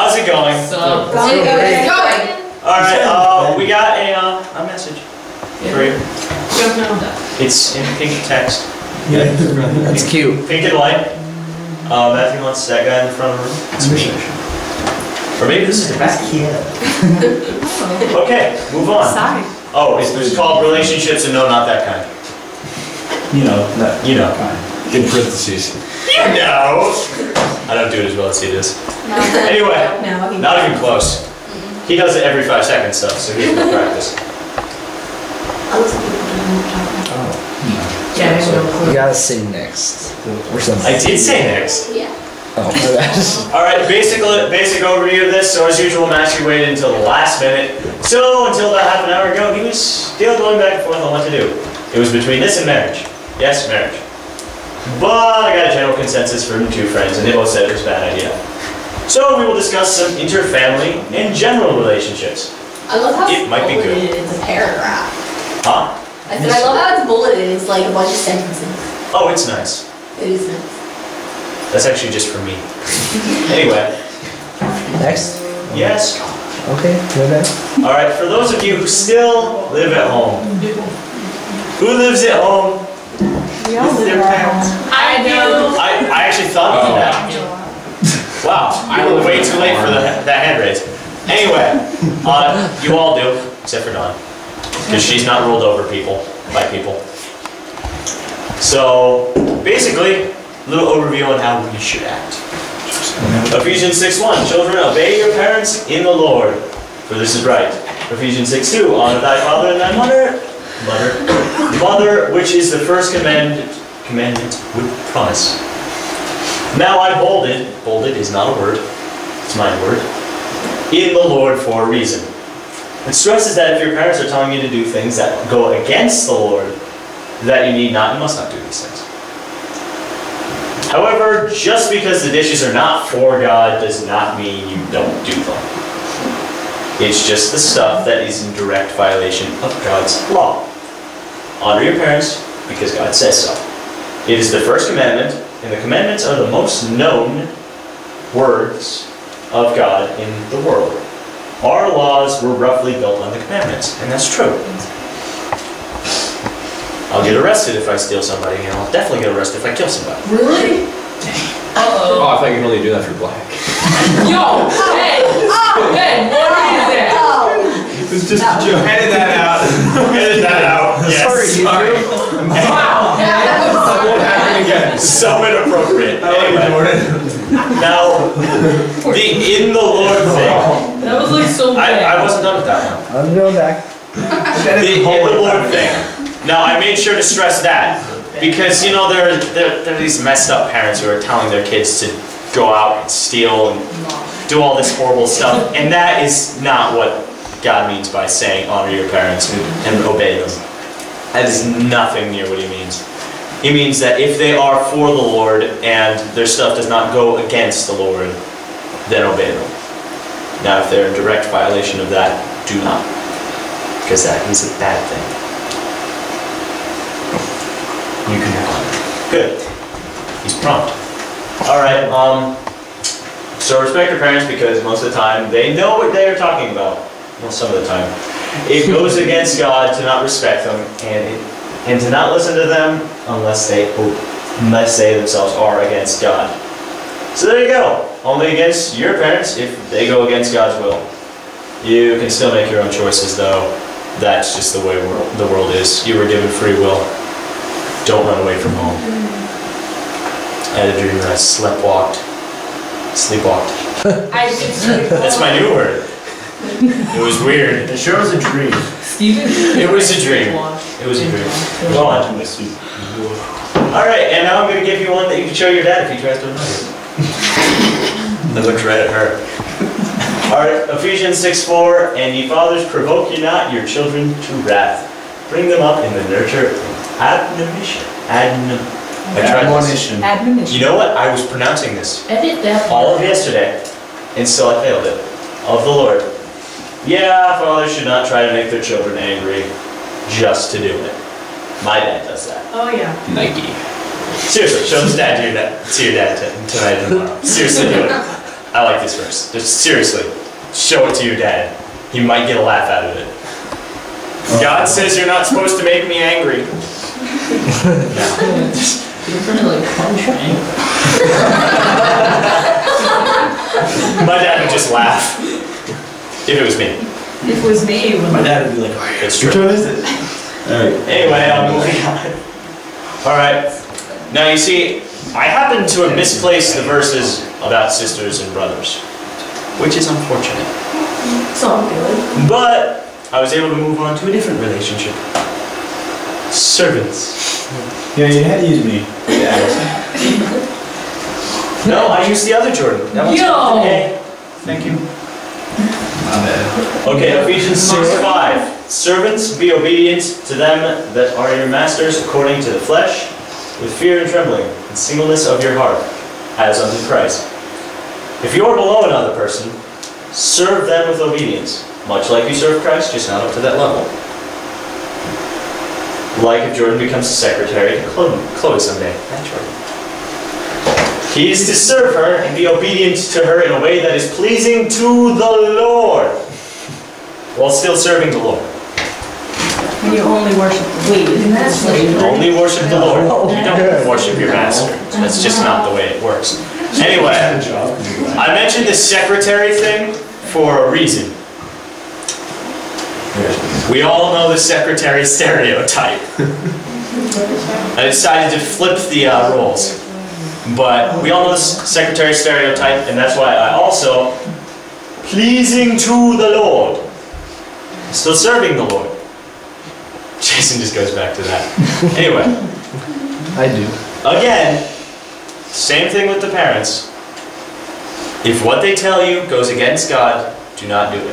How's it going? Going. Alright, we got a message for you. It's in pink text. Yeah, that's cute. Pink and white. Matthew wants that guy in the front of the room. It's me. Or maybe this is the back. Okay, move on. Sorry. Oh, it's called relationships and no, not that kind. You know, that You know. kind. In parentheses. You know! I don't do it as well as he does. Anyway, No. not even close. He does it every 5 seconds though, so he's good practice. You gotta say next. Or something. I did say next. Yeah. Oh, my bad. Alright, basic overview of this. So as usual, Matthew waited until the last minute. So until about half an hour ago, he was still going back and forth on what to do. It was between this and marriage. Yes, marriage. But I got a general consensus from 2 friends, and they both said it was a bad idea. So we will discuss some interfamily and general relationships. I love how It might be good. it's a paragraph. Huh? I said I love how it's bulleted. It's like a bunch of sentences. Oh, it's nice. It is nice. That's actually just for me. Anyway, Next? yes. Okay, go ahead. Alright, for those of you who still live at home. Who lives at home? We all live at home. I do. I actually thought of that. Wow, I was way too late for that hand raise. Anyway, you all do, except for Dawn. Because she's not ruled over by people. So, basically, a little overview on how we should act. Ephesians 6:1, children, obey your parents in the Lord, for this is right. Ephesians 6:2, honor thy father and thy mother, which is the first commandment with promise. Now I bolded is not a word, it's my word, in the Lord for a reason. It stresses that if your parents are telling you to do things that go against the Lord, that you must not do these things. However, just because the dishes are not for God does not mean you don't do them. It's just the stuff that is in direct violation of God's law. Honor your parents because God says so. It is the first commandment, and the commandments are the most known words of God in the world. Our laws were roughly built on the commandments, and that's true. I'll get arrested if I steal somebody, and I'll definitely get arrested if I kill somebody. Really? Oh, I thought you could only do that if you're black. Yo! Hey! Hey! What is that? It was just a joke. Edit that out. Edit that out. Yes. Sorry. Wow! That won't happen again. So inappropriate. Anyway, now, the in the Lord thing. That was like so bad. I wasn't done with that one. I'm going back. The in the Lord thing. Now, I made sure to stress that. Because, you know, there are these messed up parents who are telling their kids to go out and steal and do all this horrible stuff. And that is not what God means by saying honor your parents and obey them. That is nothing near what he means. He means that if they are for the Lord and their stuff does not go against the Lord, then obey them. Now, if they're in direct violation of that, do not. Because that is a bad thing. You can have it. Good. He's prompt. Alright, so respect your parents because most of the time they know what they are talking about. Well, some of the time. It goes against God to not respect them and to not listen to them unless they themselves are against God. So there you go. Only against your parents if they go against God's will. You can still make your own choices though. That's just the way the world is. You were given free will. Don't run away from home. I had a dream that I sleepwalked. I did sleep. That's my new word. It was weird. It sure was a dream. Steven? It was a dream. It was a dream. Go on. Alright, and now I'm going to give you one that you can show your dad if he tries to annoy you. That looks right at her. Alright, Ephesians 6:4, and ye fathers, provoke ye not your children to wrath. Bring them up in the nurture and admonition. Admonition. Admonition. You know what? I was pronouncing this Edit that. all of yesterday, and still I failed it. Of the Lord. Yeah, fathers should not try to make their children angry just to do it. My dad does that. Oh yeah. Nike. Seriously, show this dad to your dad tonight and tomorrow. Seriously, do it. I like this verse. Just seriously, show it to your dad. He might get a laugh out of it. God says you're not supposed to make me angry. You're trying to like punch me. My dad would just laugh. If it was me. If it was me, it would. My dad would be like, It's which true. one is it? Alright. Anyway, I'm moving on. Alright. Now you see, I happen to have misplaced the verses about sisters and brothers, which is unfortunate. It's all good. But I was able to move on to a different relationship. Servants. Yeah, you had to use me. No, I used the other Jordan. That one's Yo! okay. Thank you. My bad. Okay, Ephesians 6:5. Servants, be obedient to them that are your masters according to the flesh, with fear and trembling, and singleness of your heart, as unto Christ. If you are below another person, serve them with obedience, much like you serve Christ, just not up to that level. Like if Jordan becomes a secretary to Chloe someday. That Jordan. He is to serve her and be obedient to her in a way that is pleasing to the Lord, while still serving the Lord. And you only worship the Wait, isn't that slavery? Only worship the Lord. You don't worship your master. That's just not the way it works. Anyway, I mentioned the secretary thing for a reason. We all know the secretary stereotype. I decided to flip the roles. But we all know the secretary stereotype, and that's why I also, pleasing to the Lord. Still serving the Lord. Jason just goes back to that. Anyway. I do. Again, same thing with the parents. If what they tell you goes against God, do not do it.